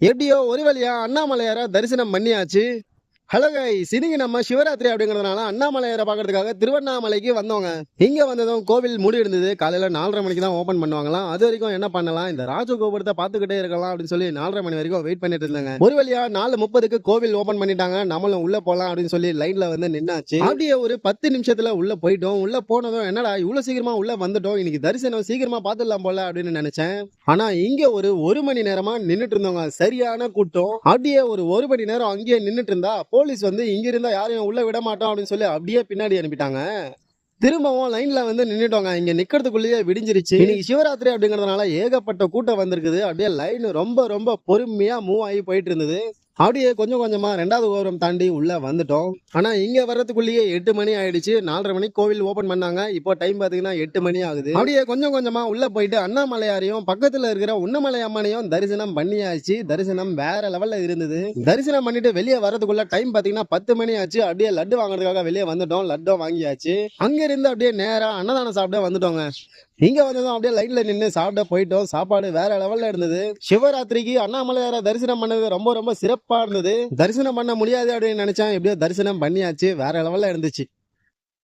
எப்படியோ ஒரு வழியா அண்ணாமலையார தரிசனம் பண்ணியாச்சு. ஹலோ கைஸ், இன்னைக்கு நம்ம சிவராத்திரி அப்படிங்கிறதுனால அண்ணாமலையாரை பார்க்கறதுக்காக திருவண்ணாமலைக்கு வந்தோங்க. இங்க வந்ததும் கோவில் மூடி இருந்தது. காலையில 4:30 மணிக்கு தான் ஓபன் பண்ணுவாங்களாம். அது வரைக்கும் என்ன பண்ணலாம், இந்த ராஜகோபுரத்தை பார்த்துக்கிட்டே இருக்கலாம் அப்படின்னு சொல்லி 4:30 மணி வரைக்கும் வெயிட் பண்ணிட்டு இருந்தாங்க. ஒரு வழியா 4:30க்கு கோவில் ஓபன் பண்ணிட்டாங்க. நம்மளும் உள்ள போலாம் அப்படின்னு சொல்லி லைன்ல வந்து நின்னாச்சு. அப்படியே ஒரு 10 நிமிஷத்துல உள்ள போயிட்டோம். உள்ள போனதும் என்னடா இவ்வளவு சீக்கிரமா உள்ள வந்துட்டோம், இன்னைக்கு தரிசனம் சீக்கிரமா பார்த்துடலாம் போல அப்படின்னு நினைச்சேன். ஆனா இங்க ஒரு மணி நேரமா நின்னுட்டு இருந்தவங்க, சரியான கூட்டம். அப்படியே ஒரு மணி நேரம் அங்கேயே நின்னுட்டு இருந்தா போலீஸ் வந்து இங்க இருந்தா யாரையும் உள்ள விட மாட்டோம் அப்படின்னு சொல்லி அப்படியே பின்னாடி அனுப்பிட்டாங்க. திரும்பவும் லைன்ல வந்து நின்னுட்டோங்க. இங்க நிக்கிறதுக்குள்ளேயே விடிஞ்சிருச்சு. இன்னைக்கு சிவராத்திரி அப்படிங்கறதுனால ஏகப்பட்ட கூட்டம் வந்திருக்குது. அப்படியே லைன் ரொம்ப ரொம்ப பொறுமையா மூவ் ஆகி போயிட்டு இருந்தது. அப்படியே கொஞ்சம் கொஞ்சமா 2வது கோபுரம் தாண்டி உள்ள வந்துட்டோம். ஆனா இங்க வர்றதுக்குள்ளேயே 8 மணி ஆயிடுச்சு. 4:30 மணிக்கு கோவில் ஓபன் பண்ணாங்க. இப்போ டைம் பாத்தீங்கன்னா 8 மணி ஆகுது. அப்படியே கொஞ்சம் கொஞ்சமா உள்ள போயிட்டு அண்ணாமலையாரையும் பக்கத்துல இருக்கிற உண்ணமலை அம்மனையும் தரிசனம் பண்ணியாச்சு. தரிசனம் வேற லெவல்ல இருந்தது. தரிசனம் பண்ணிட்டு வெளியே வர்றதுக்குள்ள டைம் பாத்தீங்கன்னா 10 மணி ஆச்சு. அப்படியே லட்டு வாங்குறதுக்காக வெளியே வந்துட்டோம். லட்டும் வாங்கியாச்சு. அங்க இருந்து அப்படியே நேரா அன்னதானம் சாப்பிட வந்துட்டோங்க. இங்க வந்ததும் அப்படியே லைன்ல நின்று சாப்பிட போயிட்டோம். சாப்பாடு வேற லெவல்ல இருந்தது. சிவராத்திரிக்கு அண்ணாமலையார தரிசனம் பண்ணது ரொம்ப ரொம்ப சிறப்பா இருந்தது. தரிசனம் பண்ண முடியாது அப்படின்னு நினைச்சேன். எப்படியோ தரிசனம் பண்ணியாச்சு. வேற லெவல்ல இருந்துச்சு.